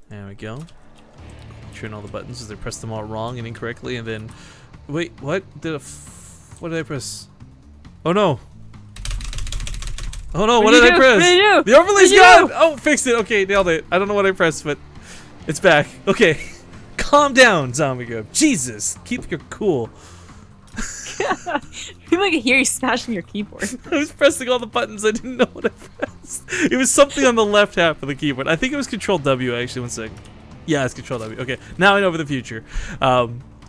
There we go. Turn all the buttons as they press them all wrong and incorrectly, and then... Wait, what? What did I press? Oh no! Oh no, what did I press? What did you do? The overlay's gone! Oh, fixed it. Okay, nailed it. I don't know what I pressed, but it's back. Okay. Calm down, Zombie Grub. Jesus, keep your cool. People can hear you smashing your keyboard. I was pressing all the buttons. I didn't know what I pressed. It was something on the left half of the keyboard. I think it was Control W, actually. One sec. Yeah, it's Control W. Okay, now I know for the future.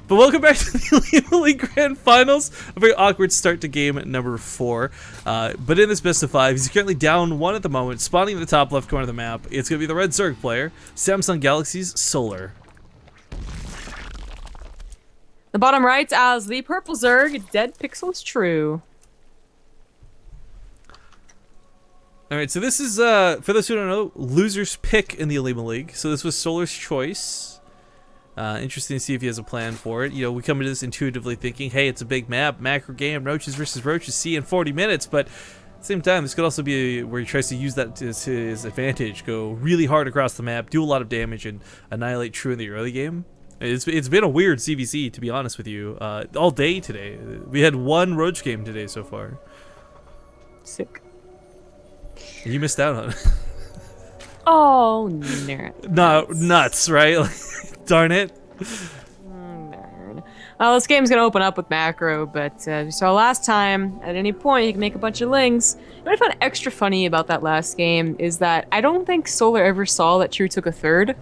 But welcome back to the OlimoLeague Grand Finals. A very awkward start to game number 4. But in this best of 5, he's currently down 1 at the moment, spawning in the top left corner of the map. It's going to be the Red Zerg player, Samsung Galaxy's Solar. The bottom right as the purple Zerg, dead pixels true. Alright, so this is, for those who don't know, loser's pick in the OlimoLeague. So this was Solar's choice. Interesting to see if he has a plan for it. You know, we come into this intuitively thinking, hey, it's a big map, macro game, roaches versus roaches, see in 40 minutes, but at the same time, this could also be where he tries to use that to his advantage, go really hard across the map, do a lot of damage, and annihilate True in the early game. It's been a weird CVC, to be honest with you, all day today. We had 1 roach game today so far. Sick. And you missed out on it. Oh, nerd. No, nuts, right? Darn it. Nerd. Well, this game's gonna open up with macro, but as we saw last time, at any point you can make a bunch of lings. What I found extra funny about that last game is that I don't think Solar ever saw that True took a third.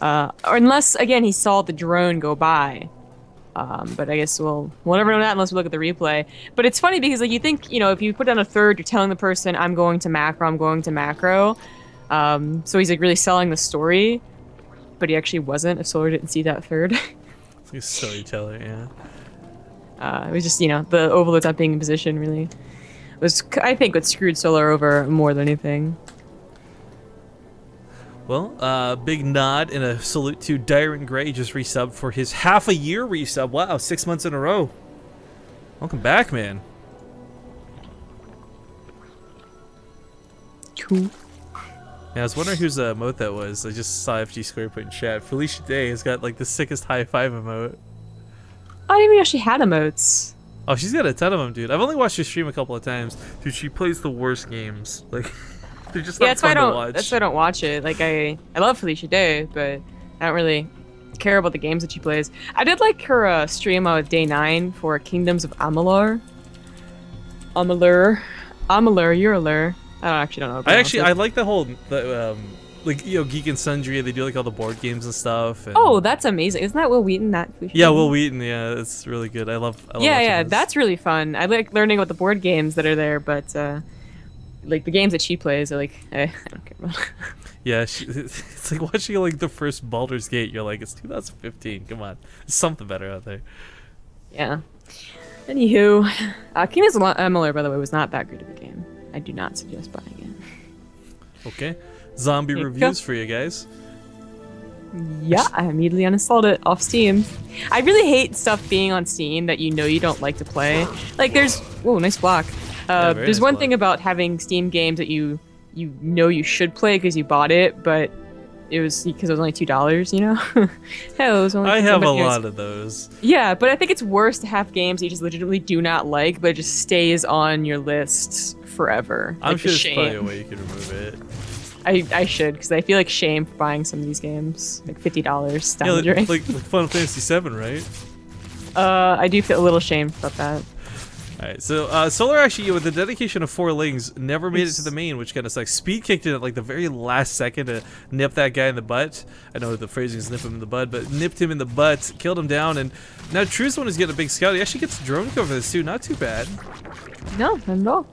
Or unless, again, he saw the drone go by. But I guess we'll never know that unless we look at the replay. But it's funny because, like, you think, you know, if you put down a third, you're telling the person, I'm going to macro, I'm going to macro. So he's, like, really selling the story. But he actually wasn't if Solar didn't see that third. It's like a storyteller, yeah. It was just, you know, the overloads not being in position really was, I think, what screwed Solar over more than anything. Well, big nod and a salute to Dyron Gray, just resubbed for his half-a-year resub. Wow, 6 months in a row. Welcome back, man. Cool. Yeah, I was wondering whose emote that was. I just saw FG Square put in chat. Felicia Day has got like the sickest high five emote. I didn't even know she had emotes. Oh, she's got a ton of them, dude. I've only watched her stream a couple of times. Dude, she plays the worst games. Like, they're just not fun to watch. That's why I don't watch it. Like, I love Felicia Day, but I don't really care about the games that she plays. I did like her stream of day 9 for Kingdoms of Amalur. Amalur, you're a lure. I don't know. I like the whole, like, you know, Geek and Sundry. They do like all the board games and stuff. And oh, that's amazing! Isn't that Will Wheaton? Yeah, Will Wheaton. Yeah, it's really good. I love yeah, that's really fun. I like learning about the board games that are there, but like the games that she plays, are like, I don't care about. Yeah, it's like watching like the first Baldur's Gate. You're like, it's 2015. Come on, there's something better out there. Yeah. Anywho, Kingdoms of Amalur, by the way, was not that great of a game. I do not suggest buying it. Okay. Zombie reviews for you guys. Yeah, I immediately uninstalled it off Steam. I really hate stuff being on Steam that you know you don't like to play. Like there's, whoa, nice block. There's one thing about having Steam games that you know you should play because you bought it, but it was because it was only $2, you know? Hell, it was only I have a lot of those. Yeah, but I think it's worse to have games that you just legitimately do not like, but it just stays on your list forever. I'm like sure there's probably a way you can remove it. I should, because I feel like shame for buying some of these games. Like $50 down yeah, the drain. like Final Fantasy VII, right? I do feel a little shamed about that. Alright, so Solar actually, with the dedication of 4 lings, never made it to the main, which kind of sucks. Speed kicked in at like the very last second to nip that guy in the butt. I know the phrasing is nip him in the bud, but nipped him in the butt, killed him down, and now True's one is getting a big scout. He actually gets a drone cover this too, not too bad. No, not at all.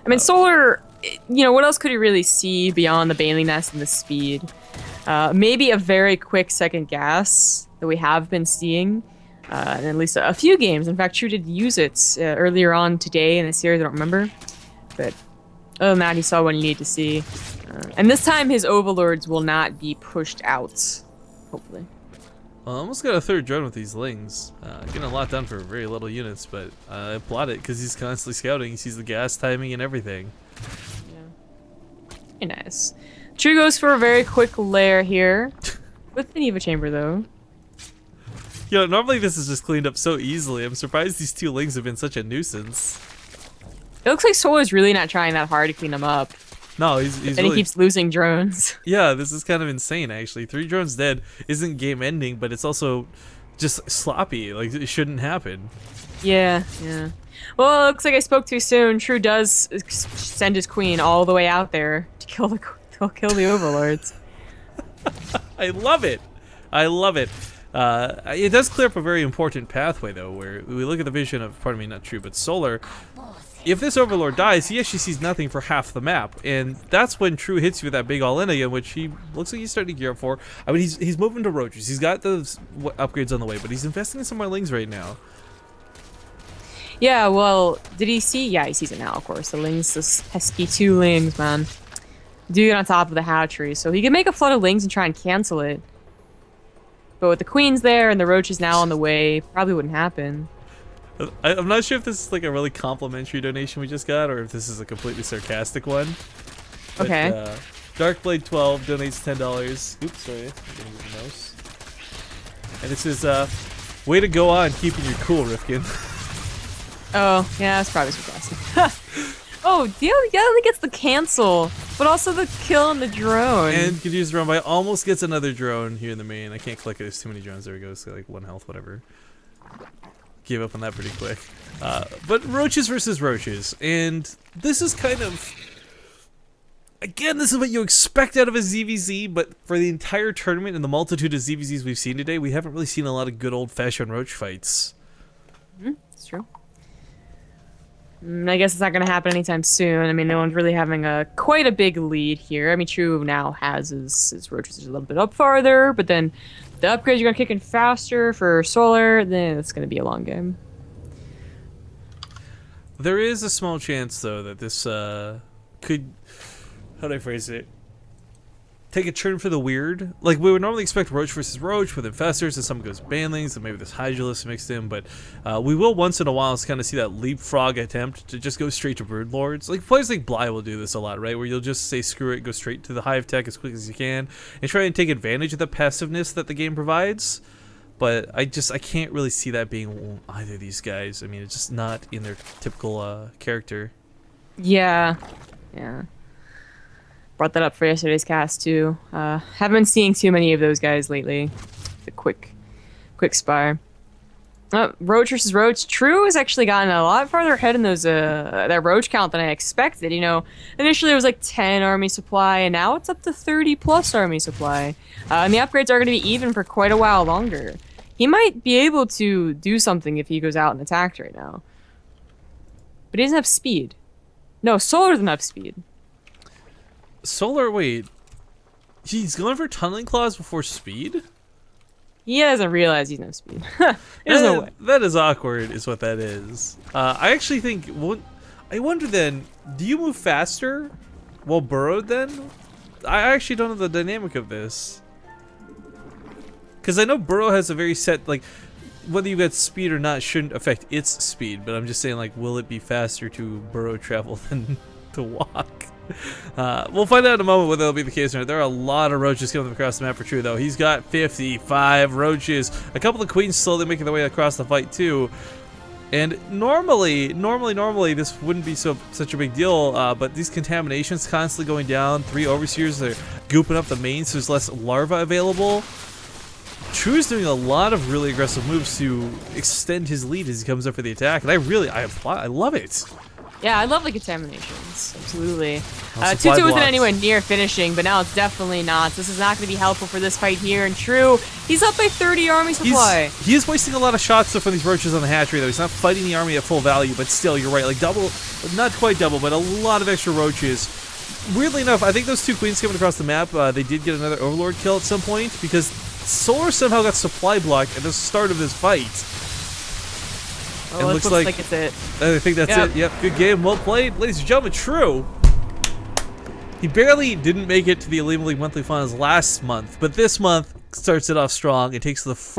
I mean, Solar, you know, what else could he really see beyond the bailiness and the speed? Maybe a very quick second gas that we have been seeing. And at least a few games. In fact, True did use it earlier on today in the series. I don't remember. But other than that, he saw what he needed to see. And this time, his overlords will not be pushed out. Hopefully. Well, I almost got a third drone with these lings. Getting a lot done for very little units, but I applaud it because he's constantly scouting. He sees the gas timing and everything. Yeah. Very nice. True goes for a very quick lair here. With the Neva Chamber, though. Normally this is just cleaned up so easily. I'm surprised these two lings have been such a nuisance. It looks like Solar's really not trying that hard to clean them up. No, he's and really... he keeps losing drones. Yeah, this is kind of insane, actually. 3 drones dead isn't game ending, but it's also just sloppy. Like, it shouldn't happen. Yeah. Well, it looks like I spoke too soon. True does send his queen all the way out there to kill the overlords. I love it. I love it. It does clear up a very important pathway, though, where we look at the vision of, pardon me, not True, but Solar. If this Overlord dies, he actually sees nothing for half the map, and that's when True hits you with that big all-in again, which he looks like he's starting to gear up for. I mean, he's moving to roaches. He's got those upgrades on the way, but he's investing in some more lings right now. Yeah, well, did he see? Yeah, he sees it now, of course. The lings, those pesky 2 lings, man. Dude on top of the hatchery, so he can make a flood of lings and try and cancel it. But with the queens there and the roaches now on the way, probably wouldn't happen. I'm not sure if this is like a really complimentary donation we just got, or if this is a completely sarcastic one. But, okay. Darkblade12 donates $10. Oops, sorry. I'm gonna move the mouse. And it says, way to go on keeping your cool, Rifkin. Oh, yeah, that's probably sarcastic. Oh, the only gets the cancel, but also the kill on the drone. And could use the drone by almost gets another drone here in the main. I can't click it, there's too many drones. There we go, it's like 1 health, whatever. Gave up on that pretty quick. But roaches versus roaches, and this is kind of, again, this is what you expect out of a ZVZ, but for the entire tournament and the multitude of ZVZs we've seen today, we haven't really seen a lot of good old-fashioned roach fights. It's true. I guess it's not going to happen anytime soon. I mean, no one's really having quite a big lead here. I mean, True now has his roaches a little bit up farther, but then the upgrades are going to kick in faster for Solar, then it's going to be a long game. There is a small chance, though, that this could, how do I phrase it, take a turn for the weird. Like, we would normally expect Roach versus Roach with Infestors, and some goes Banlings, and maybe this Hydralisk mixed in, but we will once in a while kind of see that leapfrog attempt to just go straight to Broodlords. Like, players like Bly will do this a lot, right? Where you'll just say screw it, go straight to the Hive Tech as quick as you can, and try and take advantage of the passiveness that the game provides. But I can't really see that being either of these guys. I mean, it's just not in their typical character. Yeah. Brought that up for yesterday's cast too. Haven't been seeing too many of those guys lately. The quick spy. Roach versus Roach. True has actually gotten a lot farther ahead in those that Roach count than I expected. You know, initially it was like 10 army supply, and now it's up to 30 plus army supply. And the upgrades are going to be even for quite a while longer. He might be able to do something if he goes out and attacks right now. But he doesn't have speed. No, Solar doesn't have speed. Solar, wait. He's going for Tunneling Claws before speed? He doesn't realize he's no speed. There's no way. That is awkward, is what that is. I actually think, I wonder then, do you move faster while burrowed then? I actually don't know the dynamic of this. Because I know burrow has a very set, like, whether you get speed or not shouldn't affect its speed, but I'm just saying, like, will it be faster to burrow travel than to walk? We'll find out in a moment whether that'll be the case or not. There are a lot of roaches coming across the map for True, though. He's got 55 roaches. A couple of queens slowly making their way across the fight, too. And normally, this wouldn't be such a big deal, but these contaminations constantly going down. 3 overseers, they're gooping up the main, so there's less larvae available. True is doing a lot of really aggressive moves to extend his lead as he comes up for the attack, and I love it. Yeah, I love the contaminations. Absolutely. 2-2 wasn't anywhere near finishing, but now it's definitely not. This is not going to be helpful for this fight here. And True, he's up by 30 army supply. He is wasting a lot of shots from these roaches on the hatchery, though. He's not fighting the army at full value, but still, you're right. Like double, not quite double, but a lot of extra roaches. Weirdly enough, I think those 2 queens coming across the map, they did get another Overlord kill at some point, because Solar somehow got supply blocked at the start of this fight. Oh, it looks like it's it. I think that's it. Yep, good game, well played. Ladies and gentlemen, True. He barely didn't make it to the OlimoLeague Monthly Finals last month, but this month starts it off strong and takes the first